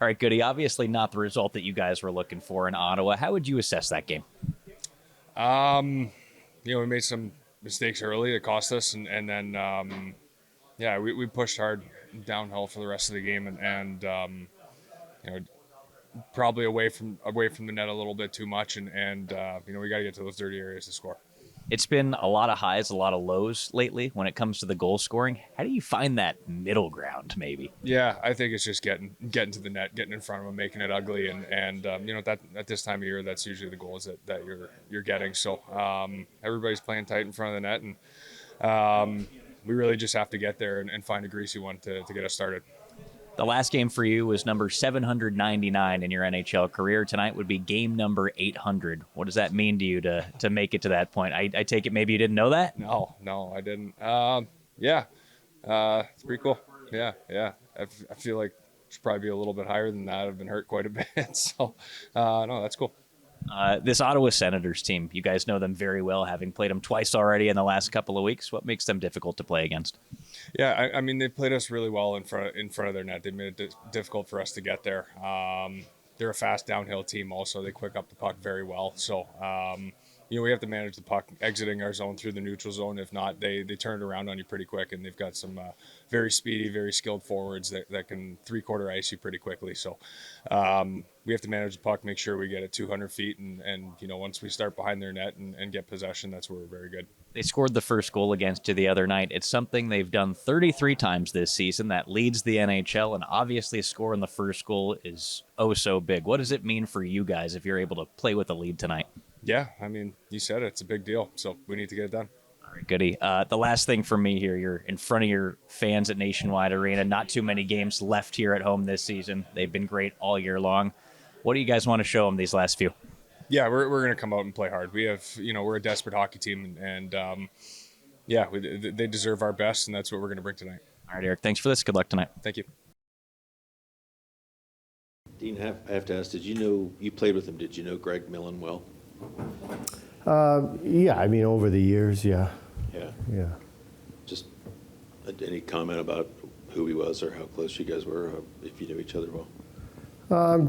All right, Goody. Obviously not the result that you guys were looking for in Ottawa. How would you assess that game? We made some mistakes early that cost us, and then we pushed hard downhill for the rest of the game, and probably away from the net a little bit too much, and we got to get to those dirty areas to score. It's been a lot of highs, a lot of lows lately when it comes to the goal scoring. How do you find that middle ground, maybe? Yeah, I think it's just getting to the net, getting in front of them, making it ugly, and that at this time of year, that's usually the goals that you're getting. So everybody's playing tight in front of the net, and we really just have to get there and find a greasy one to get us started. The last game for you was number 799 in your NHL career. Tonight would be game number 800. What does that mean to you to make it to that point? I take it maybe you didn't know that? No, I didn't. It's pretty cool. Yeah. I feel like it should probably be a little bit higher than that. I've been hurt quite a bit. So, no, that's cool. This Ottawa Senators team, you guys know them very well, having played them twice already in the last couple of weeks. What makes them difficult to play against? Yeah, I mean, they played us really well in front of their net. They made it difficult for us to get there. They're a fast downhill team also. They quick up the puck very well. So, we have to manage the puck exiting our zone through the neutral zone. If not, they turn it around on you pretty quick, and they've got some very speedy, very skilled forwards that can three-quarter ice you pretty quickly. So we have to manage the puck, make sure we get it 200 feet, and once we start behind their net and get possession, that's where we're very good. They scored the first goal against you the other night. It's something they've done 33 times this season. That leads the NHL, and obviously scoring the first goal is oh so big. What does it mean for you guys if you're able to play with a lead tonight? Yeah, I mean, you said it. It's a big deal, so we need to get it done. All right, Goody. The last thing for me here, you're in front of your fans at Nationwide Arena. Not too many games left here at home this season. They've been great all year long. What do you guys want to show them these last few? Yeah, we're going to come out and play hard. We have, we're a desperate hockey team, and they deserve our best, and that's what we're going to bring tonight. All right, Erik, thanks for this. Good luck tonight. Thank you. Dean, I have to ask, you played with him, did you know Greg Millen well? Yeah, I mean, over the years, yeah. Yeah. Just any comment about who he was or how close you guys were, if you knew each other well?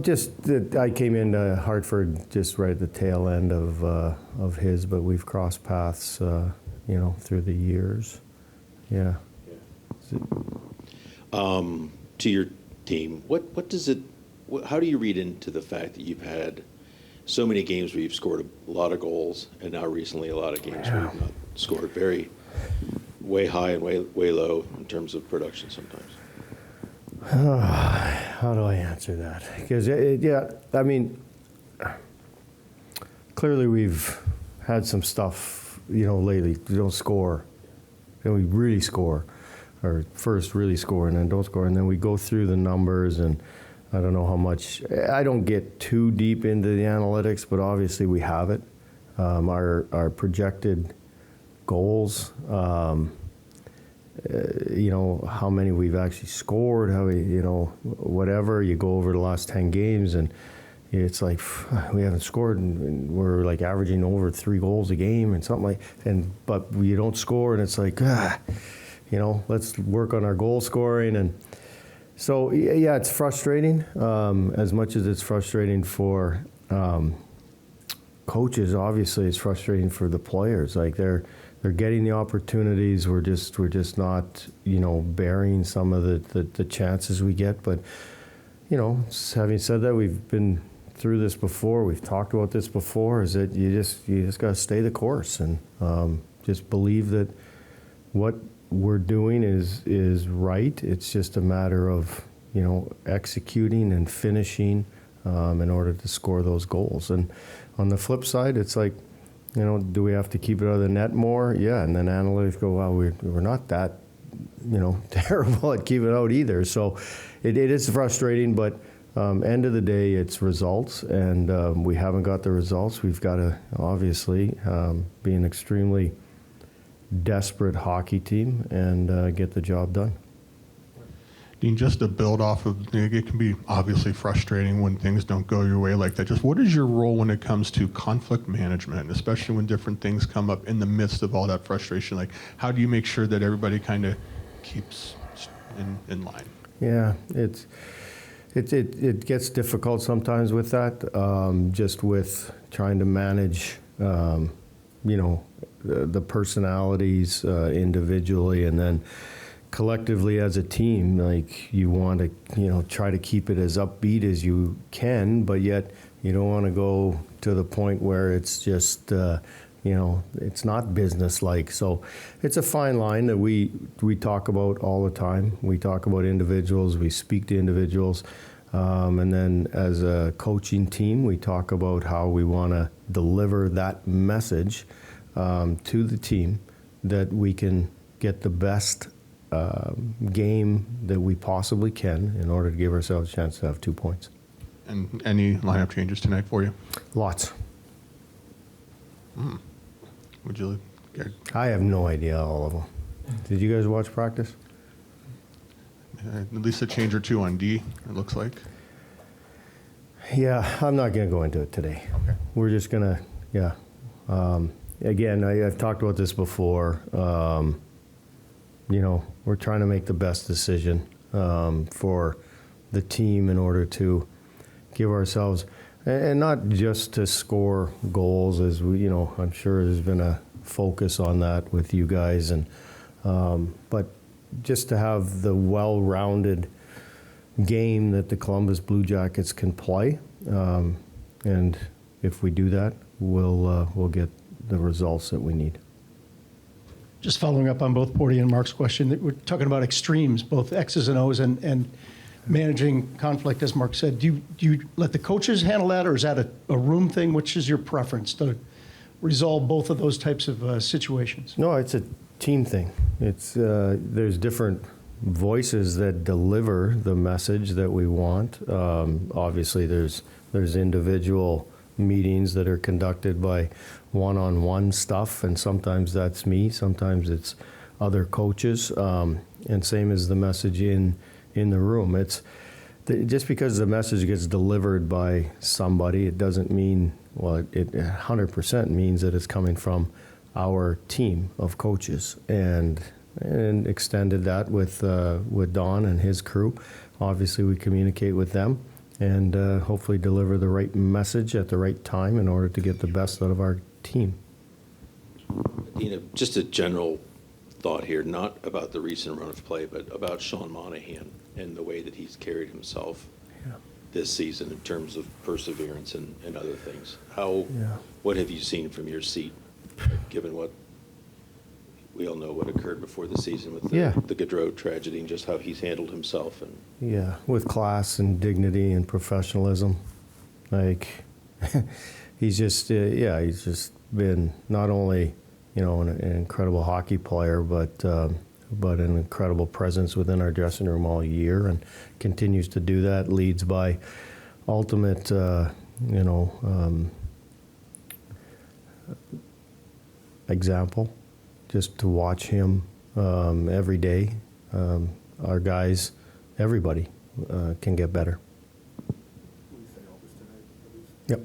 Just that I came into Hartford just right at the tail end of his, but we've crossed paths, through the years. Yeah. To your team, how do you read into the fact that you've had so many games where you've scored a lot of goals, and now recently a lot of games where you've not scored way high and way low in terms of production sometimes? How do I answer that? Because, I mean, clearly we've had some stuff, lately. We don't score, and we really score, or first really score and then don't score, and then we go through the numbers, and I don't know how much. I don't get too deep into the analytics, but obviously we have it. Our projected goals, how many we've actually scored, how we, whatever. You go over the last 10 games, and it's like we haven't scored, and we're like averaging over 3 goals a game and something but you don't score, and it's like let's work on our goal scoring. And so, yeah, it's frustrating. As much as it's frustrating for coaches, obviously it's frustrating for the players. Like they're getting the opportunities. We're just not, bearing some of the chances we get. But, having said that, we've been through this before. We've talked about this before. Is that you just got to stay the course and just believe that what we're doing is right. It's just a matter of executing and finishing in order to score those goals. And on the flip side, it's like, do we have to keep it out of the net more? Yeah, and then analytics go, well, we're not that terrible at keeping it out either. So it is frustrating, but end of the day, it's results, and we haven't got the results. We've got to obviously be an extremely desperate hockey team and get the job done. Dean, just to build off of, it can be obviously frustrating when things don't go your way like that. Just what is your role when it comes to conflict management, especially when different things come up in the midst of all that frustration? Like, how do you make sure that everybody kind of keeps in line? Yeah, It gets difficult sometimes with that, just with trying to manage, the personalities individually, and then collectively as a team. Like, you want to, try to keep it as upbeat as you can, but yet you don't want to go to the point where it's just, it's not business-like. So it's a fine line that we talk about all the time. We talk about individuals, we speak to individuals, and then as a coaching team, we talk about how we want to deliver that message to the team, that we can get the best game that we possibly can in order to give ourselves a chance to have 2 points. And any lineup changes tonight for you? Lots. Would you? I have no idea all of them. Did you guys watch practice? At least a change or two on D, it looks like. Yeah, I'm not going to go into it today. Okay. We're just going to, again, I've talked about this before. We're trying to make the best decision for the team in order to give ourselves, and not just to score goals, as we, I'm sure there's been a focus on that with you guys, and but just to have the well-rounded game that the Columbus Blue Jackets can play, and if we do that, we'll get the results that we need. Just following up on both Porty and Mark's question, we're talking about extremes, both X's and O's, and managing conflict, as Mark said. Do you let the coaches handle that, or is that a room thing? Which is your preference to resolve both of those types of situations? No, it's a team thing. It's there's different voices that deliver the message that we want. Obviously, there's individual meetings that are conducted by one-on-one stuff, and sometimes that's me, sometimes it's other coaches, and same as the message in the room. It's just because the message gets delivered by somebody, it doesn't mean, well, it 100% means that it's coming from our team of coaches, and extended that with Don and his crew. Obviously, we communicate with them, and hopefully deliver the right message at the right time in order to get the best out of our team. Just a general thought here, not about the recent run of play, but about Sean Monahan and the way that he's carried himself this season in terms of perseverance and other things. What have you seen from your seat, given what we all know what occurred before the season with the Gaudreau tragedy, and just how he's handled himself? And with class and dignity and professionalism. Like, he's just been not only, an incredible hockey player, but an incredible presence within our dressing room all year, and continues to do that. Leads by ultimate, example. Just to watch him every day. Our guys, everybody can get better. Yep.